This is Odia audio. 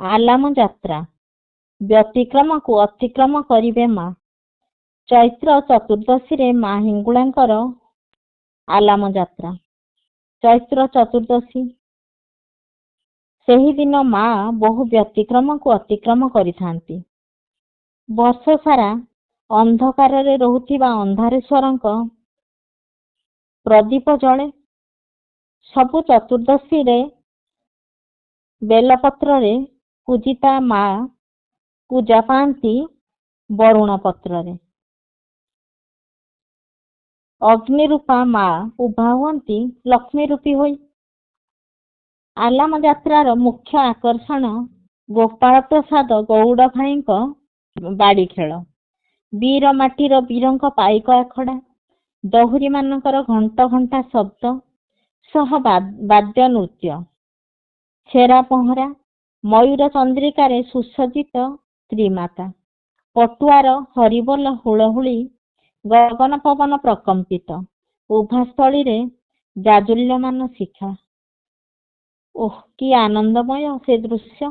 ଆଲାମ ଯାତ୍ରା। ବ୍ୟତିକ୍ରମକୁ ଅତିକ୍ରମ କରିବେ ମା। ଚୈତ୍ର ଚତୁର୍ଦ୍ଦଶୀରେ ମା ହିଙ୍ଗୁଳାଙ୍କର ଆଲାମ ଯାତ୍ରା। ଚୈତ୍ର ଚତୁର୍ଦ୍ଦଶୀ ସେହିଦିନ ମା ବହୁ ବ୍ୟତିକ୍ରମକୁ ଅତିକ୍ରମ କରିଥାନ୍ତି। ବର୍ଷ ସାରା ଅନ୍ଧକାରରେ ରହୁଥିବା ଅନ୍ଧାରେଶ୍ୱରଙ୍କ ପ୍ରଦୀପ ଜଳେ। ସବୁ ଚତୁର୍ଦ୍ଦଶୀରେ ବେଲପତ୍ରରେ ପୂଜିତା ମା ପୂଜା ପାଆନ୍ତି ବରୁଣ ପତ୍ରରେ। ଅଗ୍ନି ରୂପା ମା ଉଭା ହୁଅନ୍ତି ଲକ୍ଷ୍ମୀ ରୂପୀ ହୋଇ। ଆଲାମ ଯାତ୍ରାର ମୁଖ୍ୟ ଆକର୍ଷଣ ଗୋପାଳ ପ୍ରସାଦ ଗୌଡ଼ ଭାଇଙ୍କ ବାଡ଼ି ଖେଳ, ବୀର ମାଟିର ବୀରଙ୍କ ପାଇକ ଆଖଡ଼ା, ଦହୁରୀ ମାନଙ୍କର ଘଣ୍ଟ ଘଣ୍ଟା ଶବ୍ଦ ସହ ବାଦ୍ୟ ନୃତ୍ୟ, ଛେରା ପହଁରା, ମୟୂର ଚନ୍ଦ୍ରିକାରେ ସୁସଜ୍ଜିତ ତ୍ରିମାତା, ପଟୁଆର ହରିବୋଲ ହୁଳହୁଳି, ଗଗନ ପବନ ପ୍ରକମ୍ପିତ, ଉଭାସ୍ଥଳୀରେ ଜାଜୁଲ୍ୟମାନ ଶିଖା। ଓଃ କି ଆନନ୍ଦମୟ ସେ ଦୃଶ୍ୟ!